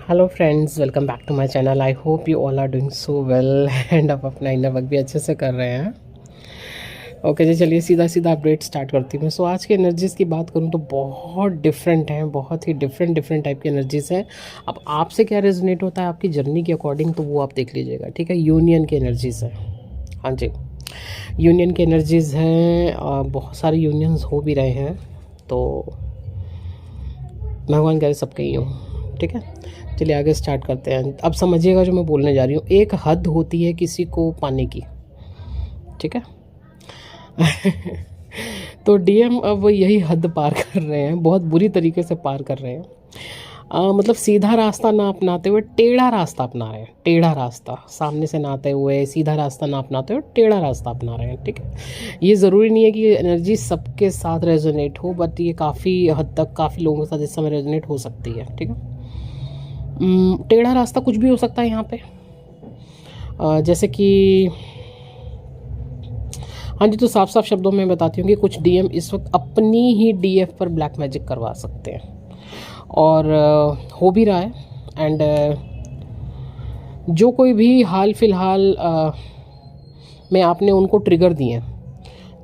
Hello friends, welcome back to my channel. I hope you all are doing so well and आप अपना inner work भी अच्छे से कर रहे हैं। ओके जी, चलिए सीधा सीधा अपडेट स्टार्ट करती हूँ। सो आज की एनर्जीज़ की बात करूँ तो बहुत डिफरेंट हैं, बहुत ही डिफरेंट टाइप की एनर्जीज़ हैं। अब आपसे क्या रेजोनेट होता है आपकी जर्नी के अकॉर्डिंग, तो वो आप देख लीजिएगा, ठीक है। यूनियन की एनर्जीज़ है, हाँ जी, यूनियन की एनर्जीज़ हैं। बहुत सारे यूनियंस हो भी रहे हैं, तो भगवान करे सबके ही हों, ठीक है। चलिए आगे स्टार्ट करते हैं। अब समझिएगा जो मैं बोलने जा रही हूँ। एक हद होती है किसी को पाने की, ठीक है। तो डीएम अब यही हद पार कर रहे हैं, बहुत बुरी तरीके से पार कर रहे हैं। मतलब सीधा रास्ता ना अपनाते हुए टेढ़ा रास्ता अपना रहे हैं। टेढ़ा रास्ता सामने से ना आते हुए, सीधा रास्ता ना अपनाते हुए टेढ़ा रास्ता अपना रहे हैं, ठीक है। ये ज़रूरी नहीं है कि एनर्जी सबके साथ रेजोनेट हो, बट ये काफ़ी हद तक काफ़ी लोगों के साथ इस समय रेजोनेट हो सकती है, ठीक है। टेढ़ा रास्ता कुछ भी हो सकता है यहाँ पे। जैसे कि हाँ जी, तो साफ साफ शब्दों में बताती हूँ कि कुछ डीएम इस वक्त अपनी ही डीएफ पर ब्लैक मैजिक करवा सकते हैं, और हो भी रहा है। एंड जो कोई भी हाल फिलहाल में आपने उनको ट्रिगर दिए हैं,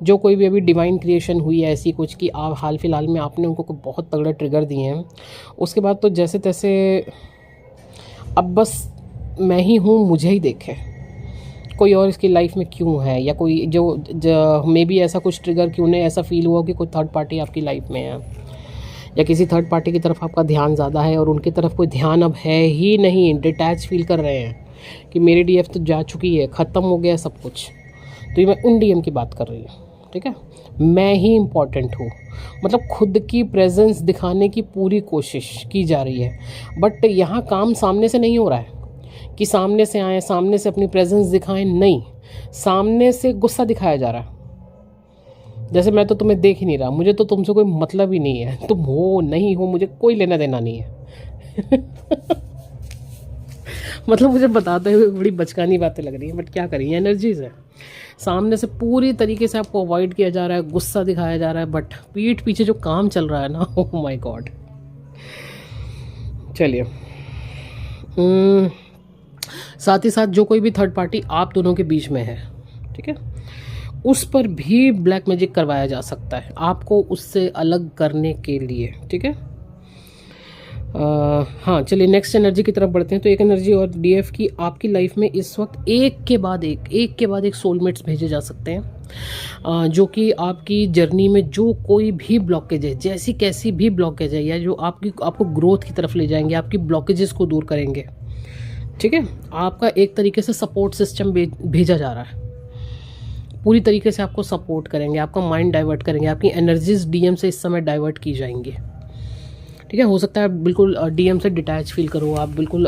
जो कोई भी अभी डिवाइन क्रिएशन हुई है ऐसी कुछ कि आप हाल फिलहाल में आपने उनको बहुत तगड़े ट्रिगर दिए हैं, उसके बाद तो जैसे तैसे अब बस मैं ही हूँ, मुझे ही देखें, कोई और इसकी लाइफ में क्यों है, या कोई जो मे बी ऐसा कुछ ट्रिगर कि उन्हें ऐसा फील हुआ कि कोई थर्ड पार्टी आपकी लाइफ में है, या किसी थर्ड पार्टी की तरफ आपका ध्यान ज़्यादा है और उनकी तरफ कोई ध्यान अब है ही नहीं। डिटैच फील कर रहे हैं कि मेरी डीएफ तो जा चुकी है, ख़त्म हो गया सब कुछ। तो ये मैं उन डीएम की बात कर रही हूँ, ठीक है। मैं ही इम्पॉर्टेंट हूँ, मतलब खुद की प्रेजेंस दिखाने की पूरी कोशिश की जा रही है, बट यहाँ काम सामने से नहीं हो रहा है कि सामने से आए, सामने से अपनी प्रेजेंस दिखाएं, नहीं, सामने से गुस्सा दिखाया जा रहा है। जैसे मैं तो तुम्हें देख ही नहीं रहा, मुझे तो तुमसे कोई मतलब ही नहीं है, तुम हो नहीं हो मुझे कोई लेना देना नहीं है। मतलब मुझे बताते हुए बड़ी बचकानी बातें लग रही हैं, बट क्या करें, एनर्जीज है। सामने से पूरी तरीके से आपको अवॉइड किया जा रहा है, गुस्सा दिखाया जा रहा है, बट पीठ पीछे जो काम चल रहा है ना, ओह माय गॉड। चलिए, साथ ही साथ जो कोई भी थर्ड पार्टी आप दोनों के बीच में है, ठीक है, उस पर भी ब्लैक मैजिक करवाया जा सकता है आपको उससे अलग करने के लिए, ठीक है। हाँ, चलिए नेक्स्ट एनर्जी की तरफ बढ़ते हैं। तो एक एनर्जी और डीएफ की आपकी लाइफ में इस वक्त एक के बाद एक सोलमेट्स भेजे जा सकते हैं, जो कि आपकी जर्नी में जो कोई भी ब्लॉकेज है, जैसी कैसी भी ब्लॉकेज है, या जो आपको ग्रोथ की तरफ ले जाएंगे, आपकी ब्लॉकेजेस को दूर करेंगे, ठीक है। आपका एक तरीके से सपोर्ट सिस्टम भेजा जा रहा है, पूरी तरीके से आपको सपोर्ट करेंगे, आपका माइंड डाइवर्ट करेंगे, आपकी एनर्जीज डीएम से इस समय डाइवर्ट की जाएंगी, ठीक है। हो सकता है बिल्कुल डीएम से डिटैच फील करो आप, बिल्कुल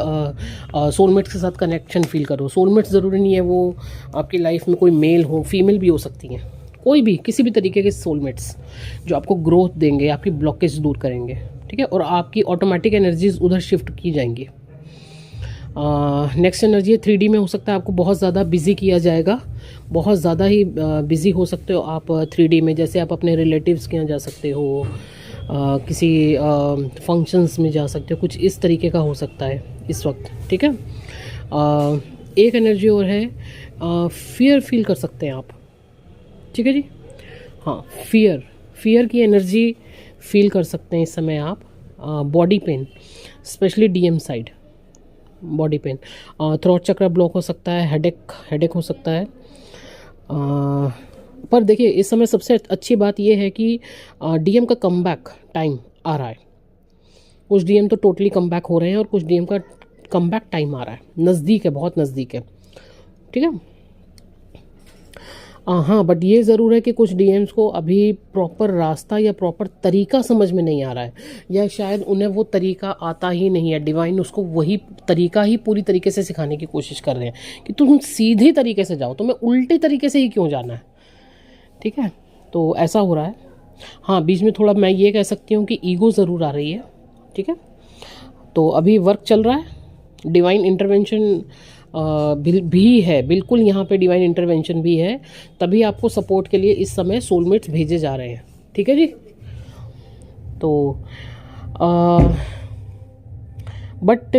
सोलमेट्स के साथ कनेक्शन फील करो। सोलमेट्स ज़रूरी नहीं है वो आपकी लाइफ में कोई मेल हो, फीमेल भी हो सकती हैं, कोई भी किसी भी तरीके के सोलमेट्स जो आपको ग्रोथ देंगे, आपकी ब्लॉकेज दूर करेंगे, ठीक है, और आपकी ऑटोमेटिक एनर्जीज उधर शिफ्ट की जाएंगी। नेक्स्ट एनर्जी है 3D में। हो सकता है आपको बहुत ज़्यादा बिजी किया जाएगा, बहुत ज़्यादा ही बिजी हो सकते हो आप 3D में। जैसे आप अपने रिलेटिव्स के यहाँ जा सकते हो, किसी फंक्शंस में जा सकते हो, कुछ इस तरीके का हो सकता है इस वक्त, ठीक है। एक एनर्जी और है, फियर फील कर सकते हैं आप, ठीक है जी। हाँ, फियर की एनर्जी फील कर सकते हैं इस समय आप। Body pain, specially DM side, body pain, throat चक्र ब्लॉक हो सकता है, हेडेक हो सकता है। पर देखिए इस समय सबसे अच्छी बात यह है कि डीएम का कमबैक टाइम आ रहा है। कुछ डीएम तो टोटली कमबैक हो रहे हैं और कुछ डीएम का कमबैक टाइम आ रहा है, नज़दीक है, बहुत नज़दीक है, ठीक है। हाँ, बट ये ज़रूर है कि कुछ डीएम्स को अभी प्रॉपर रास्ता या प्रॉपर तरीका समझ में नहीं आ रहा है, या शायद उन्हें वो तरीका आता ही नहीं है। डिवाइन उसको वही तरीका ही पूरी तरीके से सिखाने की कोशिश कर रहे हैं कि तुम सीधी तरीके से जाओ, तुम्हें उल्टे तरीके से ही क्यों जाना है, ठीक है। तो ऐसा हो रहा है। हाँ, बीच में थोड़ा मैं ये कह सकती हूँ कि ईगो ज़रूर आ रही है, ठीक है। तो अभी वर्क चल रहा है, डिवाइन इंटरवेंशन भी है, बिल्कुल यहाँ पे डिवाइन इंटरवेंशन भी है, तभी आपको सपोर्ट के लिए इस समय सोलमेट्स भेजे जा रहे हैं, ठीक है जी। तो बट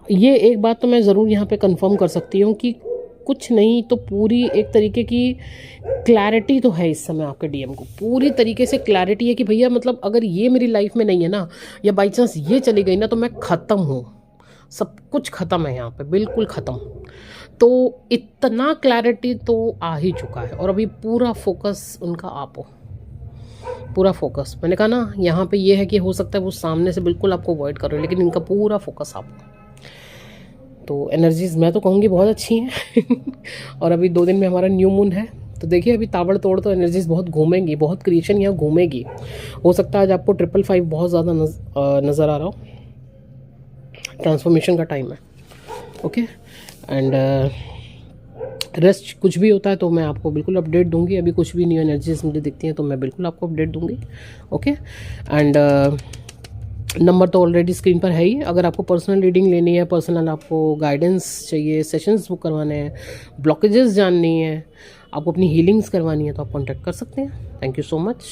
ये एक बात तो मैं ज़रूर यहाँ पे कंफर्म कर सकती हूँ कि कुछ नहीं तो पूरी एक तरीके की क्लैरिटी तो है इस समय आपके डीएम को, पूरी तरीके से क्लैरिटी है कि भैया मतलब अगर ये मेरी लाइफ में नहीं है ना, या बाई चांस ये चली गई ना, तो मैं ख़त्म हूँ, सब कुछ ख़त्म है यहाँ पे, बिल्कुल ख़त्म। तो इतना क्लैरिटी तो आ ही चुका है और अभी पूरा फोकस उनका आप हो, पूरा फोकस। मैंने कहा ना यहाँ पे ये है कि हो सकता है वो सामने से बिल्कुल आपको अवॉइड कर रहे हो, लेकिन इनका पूरा फोकस आप हो। तो एनर्जीज मैं तो कहूँगी बहुत अच्छी हैं और अभी 2 दिन में हमारा न्यू मून है, तो देखिए अभी ताबड़तोड़ तो एनर्जीज बहुत घूमेंगी, बहुत क्रिएशन यहाँ घूमेगी। हो सकता है आज आपको 555 बहुत ज़्यादा नज़र आ रहा हो, ट्रांसफॉर्मेशन का टाइम है। ओके, एंड रेस्ट कुछ भी होता है तो मैं आपको बिल्कुल अपडेट दूंगी। अभी कुछ भी न्यू एनर्जीज मुझे दिखती हैं तो मैं बिल्कुल आपको अपडेट दूंगी। ओके, एंड नंबर तो ऑलरेडी स्क्रीन पर है ही। अगर आपको पर्सनल रीडिंग लेनी है, पर्सनल आपको गाइडेंस चाहिए, सेशंस बुक करवाने हैं, ब्लॉकेजेस जाननी है, आपको अपनी हीलिंग्स करवानी है, तो आप कॉन्टैक्ट कर सकते हैं। Thank you so much.